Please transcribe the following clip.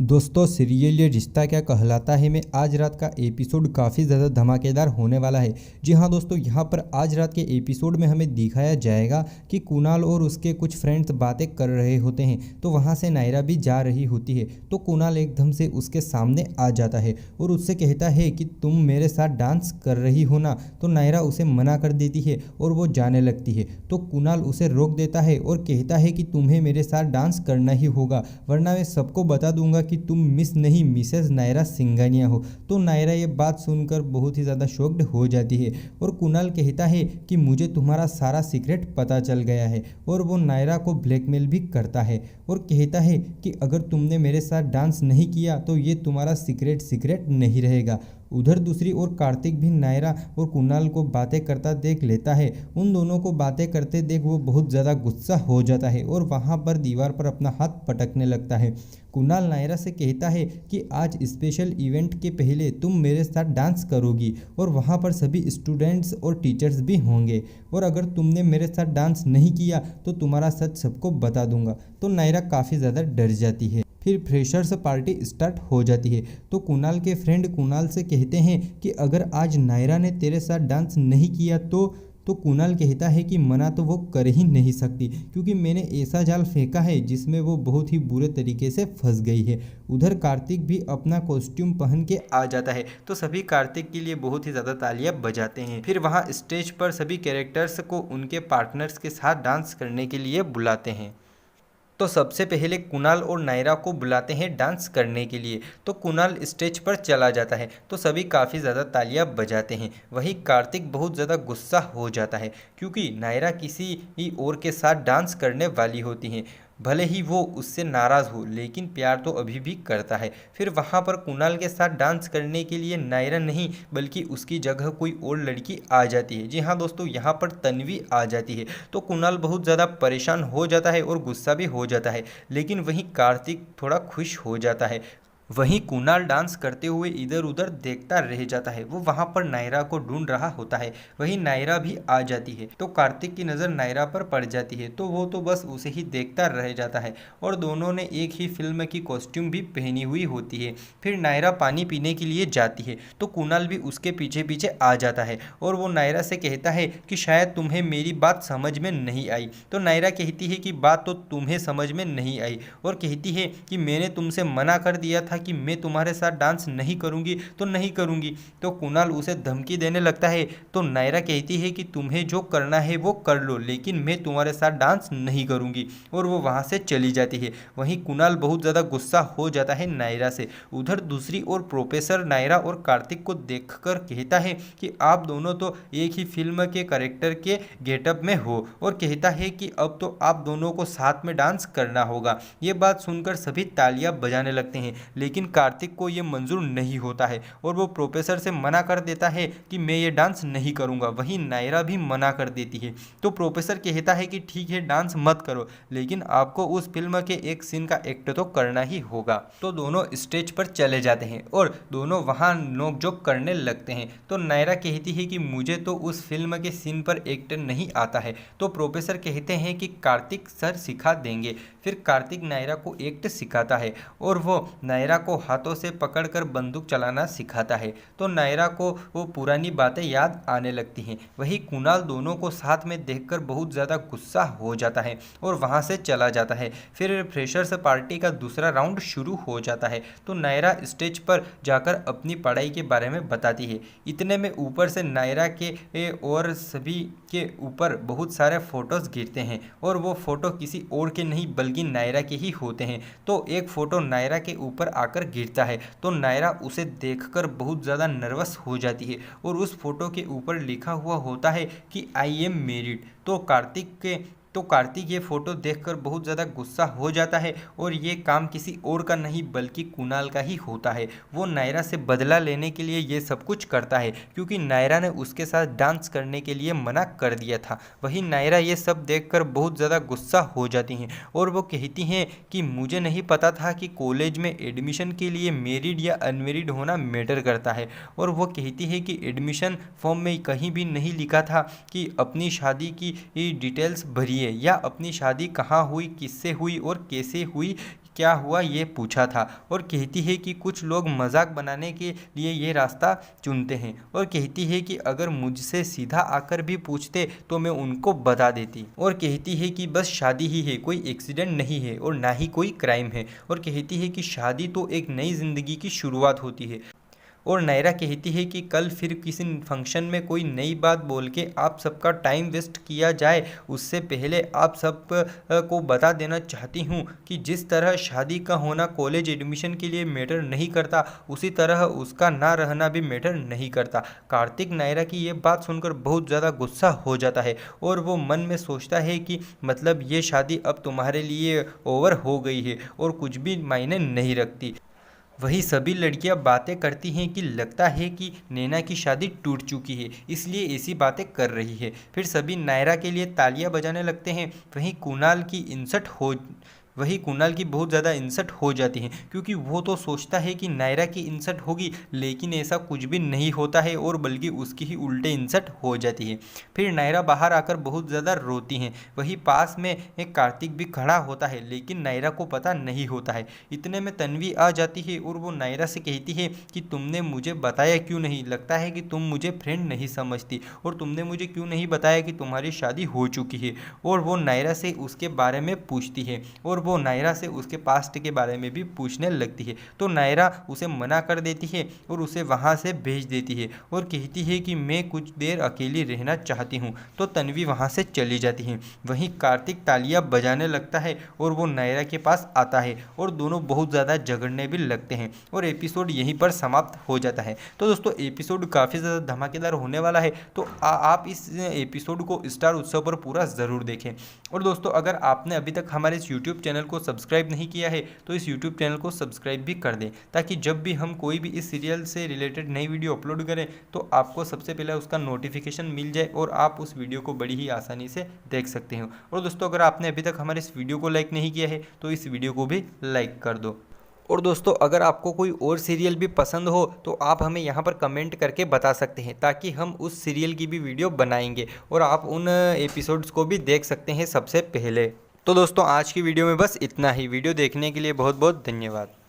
दोस्तों सीरियल ये रिश्ता क्या कहलाता है में आज रात का एपिसोड काफ़ी ज़्यादा धमाकेदार होने वाला है। जी हाँ दोस्तों, यहाँ पर आज रात के एपिसोड में हमें दिखाया जाएगा कि कुणाल और उसके कुछ फ्रेंड्स बातें कर रहे होते हैं, तो वहाँ से नायरा भी जा रही होती है। तो कुणाल एकदम से उसके सामने आ जाता है और उससे कहता है कि तुम मेरे साथ डांस कर रही हो ना। तो नायरा उसे मना कर देती है और वो जाने लगती है। तो कुणाल उसे रोक देता है और कहता है कि तुम्हें मेरे साथ डांस करना ही होगा, वरना मैं सबको बता दूंगा कि तुम मिस नहीं मिसेस नायरा सिंघानिया हो। तो नायरा ये बात सुनकर बहुत ही ज़्यादा शॉक्ड हो जाती है और कुणाल कहता है कि मुझे तुम्हारा सारा सीक्रेट पता चल गया है। और वो नायरा को ब्लैकमेल भी करता है और कहता है कि अगर तुमने मेरे साथ डांस नहीं किया तो ये तुम्हारा सीक्रेट नहीं रहेगा। उधर दूसरी ओर कार्तिक भी नायरा और कुणाल को बातें करता देख लेता है। उन दोनों को बातें करते देख वो बहुत ज़्यादा गुस्सा हो जाता है और वहाँ पर दीवार पर अपना हाथ पटकने लगता है। कुणाल नायरा से कहता है कि आज स्पेशल इवेंट के पहले तुम मेरे साथ डांस करोगी और वहाँ पर सभी स्टूडेंट्स और टीचर्स भी होंगे, और अगर तुमने मेरे साथ डांस नहीं किया तो तुम्हारा सच सबको बता दूंगा। तो नायरा काफ़ी ज़्यादा डर जाती है। फिर फ्रेशर्स पार्टी स्टार्ट हो जाती है। तो कुणाल के फ्रेंड कुणाल से कहते हैं कि अगर आज नायरा ने तेरे साथ डांस नहीं किया तो कुणाल कहता है कि मना तो वो कर ही नहीं सकती, क्योंकि मैंने ऐसा जाल फेंका है जिसमें वो बहुत ही बुरे तरीके से फंस गई है। उधर कार्तिक भी अपना कॉस्ट्यूम पहन के आ जाता है, तो सभी कार्तिक के लिए बहुत ही ज़्यादा तालियां बजाते हैं। फिर वहाँ स्टेज पर सभी कैरेक्टर्स को उनके पार्टनर्स के साथ डांस करने के लिए बुलाते हैं। तो सबसे पहले कुणाल और नायरा को बुलाते हैं डांस करने के लिए। तो कुणाल स्टेज पर चला जाता है तो सभी काफ़ी ज़्यादा तालियां बजाते हैं। वहीं कार्तिक बहुत ज़्यादा गुस्सा हो जाता है क्योंकि नायरा किसी ही और के साथ डांस करने वाली होती हैं। भले ही वो उससे नाराज़ हो लेकिन प्यार तो अभी भी करता है। फिर वहाँ पर कुणाल के साथ डांस करने के लिए नायरा नहीं बल्कि उसकी जगह कोई और लड़की आ जाती है। जी हाँ दोस्तों, यहाँ पर तन्वी आ जाती है। तो कुणाल बहुत ज़्यादा परेशान हो जाता है और गुस्सा भी हो जाता है, लेकिन वहीं कार्तिक थोड़ा खुश हो जाता है। वहीं कुणाल डांस करते हुए इधर उधर देखता रह जाता है। वो वहाँ पर नायरा को ढूंढ रहा होता है। वहीं नायरा भी आ जाती है तो कार्तिक की नज़र नायरा पर पड़ जाती है, तो वो तो बस उसे ही देखता रह जाता है। और दोनों ने एक ही फिल्म की कॉस्ट्यूम भी पहनी हुई होती है। फिर नायरा पानी पीने के लिए जाती है तो कुणाल भी उसके पीछे पीछे आ जाता है और वो नायरा से कहता है कि शायद तुम्हें मेरी बात समझ में नहीं आई। तो नायरा कहती है कि बात तो तुम्हें समझ में नहीं आई, और कहती है कि मैंने तुमसे मना कर दिया था कि मैं तुम्हारे साथ डांस नहीं करूंगी तो नहीं करूंगी। तो कुणाल उसे धमकी देने लगता है। तो नायरा कहती है कि तुम्हें जो करना है वो कर लो, लेकिन मैं तुम्हारे साथ डांस नहीं करूंगी, और वो वहां से चली जाती है। वहीं कुणाल बहुत ज़्यादा गुस्सा हो जाता है नायरा से। उधर दूसरी ओर प्रोफेसर नायरा और कार्तिक को देखकर कहता है कि आप दोनों तो एक ही फिल्म के कैरेक्टर के गेटअप में हो, और कहता है कि अब तो आप दोनों को साथ में डांस करना होगा। ये बात सुनकर सभी तालियां बजाने लगते हैं, लेकिन कार्तिक को ये मंजूर नहीं होता है और वो प्रोफेसर से मना कर देता है कि मैं ये डांस नहीं करूँगा। वहीं नायरा भी मना कर देती है। तो प्रोफेसर कहता है कि ठीक है डांस मत करो, लेकिन आपको उस फिल्म के एक सीन का एक्ट तो करना ही होगा। तो दोनों स्टेज पर चले जाते हैं और दोनों वहाँ नोकझोंक करने लगते हैं। तो नायरा कहती है कि मुझे तो उस फिल्म के सीन पर एक्ट नहीं आता है। तो प्रोफेसर कहते हैं कि कार्तिक सर सिखा देंगे। फिर कार्तिक नायरा को एक्ट सिखाता है और वो नायरा को हाथों से पकड़कर बंदूक चलाना सिखाता है। तो नायरा को वो पुरानी बातें याद आने लगती हैं। वही कुणाल दोनों को साथ में देखकर बहुत ज़्यादा गुस्सा हो जाता है और वहाँ से चला जाता है। फिर फ्रेशर्स पार्टी का दूसरा राउंड शुरू हो जाता है। तो नायरा स्टेज पर जाकर अपनी पढ़ाई के बारे में बताती है। इतने में ऊपर से नायरा के और सभी के ऊपर बहुत सारे फोटोज़ गिरते हैं, और वो फ़ोटो किसी और के नहीं बल्कि नायरा के ही होते हैं। तो एक फ़ोटो नायरा के ऊपर आकर गिरता है। तो नायरा उसे देखकर बहुत ज़्यादा नर्वस हो जाती है और उस फोटो के ऊपर लिखा हुआ होता है कि आई एम मैरिड। तो कार्तिक ये फ़ोटो देखकर बहुत ज़्यादा गुस्सा हो जाता है और ये काम किसी और का नहीं बल्कि कुणाल का ही होता है। वो नायरा से बदला लेने के लिए ये सब कुछ करता है, क्योंकि नायरा ने उसके साथ डांस करने के लिए मना कर दिया था। वहीं नायरा ये सब देखकर बहुत ज़्यादा गुस्सा हो जाती हैं और वो कहती हैं कि मुझे नहीं पता था कि कॉलेज में एडमिशन के लिए मैरिड या अनमेरिड होना मैटर करता है। और वो कहती है कि एडमिशन फॉर्म में कहीं भी नहीं लिखा था कि अपनी शादी की डिटेल्स भरिए या अपनी शादी कहाँ हुई, किससे हुई और कैसे हुई, क्या हुआ ये पूछा था। और कहती है कि कुछ लोग मजाक बनाने के लिए ये रास्ता चुनते हैं, और कहती है कि अगर मुझसे सीधा आकर भी पूछते तो मैं उनको बता देती। और कहती है कि बस शादी ही है, कोई एक्सीडेंट नहीं है और ना ही कोई क्राइम है। और कहती है कि शादी तो एक नई जिंदगी की शुरुआत होती है। और नायरा कहती है कि कल फिर किसी फंक्शन में कोई नई बात बोल के आप सबका टाइम वेस्ट किया जाए, उससे पहले आप सब को बता देना चाहती हूँ कि जिस तरह शादी का होना कॉलेज एडमिशन के लिए मैटर नहीं करता, उसी तरह उसका ना रहना भी मैटर नहीं करता। कार्तिक नायरा की ये बात सुनकर बहुत ज़्यादा गुस्सा हो जाता है और वो मन में सोचता है कि मतलब ये शादी अब तुम्हारे लिए ओवर हो गई है और कुछ भी मायने नहीं रखती। वही सभी लड़कियां बातें करती हैं कि लगता है कि नैना की शादी टूट चुकी है, इसलिए ऐसी बातें कर रही है। फिर सभी नायरा के लिए तालियां बजाने लगते हैं। वहीं कुणाल की बहुत ज़्यादा इंसल्ट हो जाती है, क्योंकि वो तो सोचता है कि नायरा की इंसल्ट होगी, लेकिन ऐसा कुछ भी नहीं होता है और बल्कि उसकी ही उल्टे इंसल्ट हो जाती है। फिर नायरा बाहर आकर बहुत ज़्यादा रोती हैं। वहीं पास में एक कार्तिक भी खड़ा होता है, लेकिन नायरा को पता नहीं होता है। इतने में तन्वी आ जाती है और वो नायरा से कहती है कि तुमने मुझे बताया क्यों नहीं, लगता है कि तुम मुझे फ्रेंड नहीं समझती, और तुमने मुझे क्यों नहीं बताया कि तुम्हारी शादी हो चुकी है। और वो नायरा से उसके बारे में पूछती है और वो नायरा से उसके पास्ट के बारे में भी पूछने लगती है। तो नायरा उसे मना कर देती है और उसे वहाँ से भेज देती है और कहती है कि मैं कुछ देर अकेली रहना चाहती हूँ। तो तन्वी वहाँ से चली जाती है। वहीं कार्तिक तालियां बजाने लगता है और वो नायरा के पास आता है और दोनों बहुत ज़्यादा झगड़ने भी लगते हैं और एपिसोड यहीं पर समाप्त हो जाता है। तो दोस्तों एपिसोड काफ़ी ज़्यादा धमाकेदार होने वाला है, तो आप इस एपिसोड को स्टार उत्सव पर पूरा ज़रूर देखें। और दोस्तों अगर आपने अभी तक हमारे इस यूट्यूब चैनल को सब्सक्राइब नहीं किया है तो इस यूट्यूब चैनल को सब्सक्राइब भी कर दें, ताकि जब भी हम कोई भी इस सीरियल से रिलेटेड नई वीडियो अपलोड करें तो आपको सबसे पहले उसका नोटिफिकेशन मिल जाए और आप उस वीडियो को बड़ी ही आसानी से देख सकते हो। और दोस्तों अगर आपने अभी तक हमारे इस वीडियो को लाइक नहीं किया है तो इस वीडियो को भी लाइक कर दो। और दोस्तों अगर आपको कोई और सीरियल भी पसंद हो तो आप हमें यहाँ पर कमेंट करके बता सकते हैं, ताकि हम उस सीरियल की भी वीडियो बनाएंगे और आप उन एपिसोड्स को भी देख सकते हैं सबसे पहले। तो दोस्तों आज की वीडियो में बस इतना ही। वीडियो देखने के लिए बहुत बहुत धन्यवाद।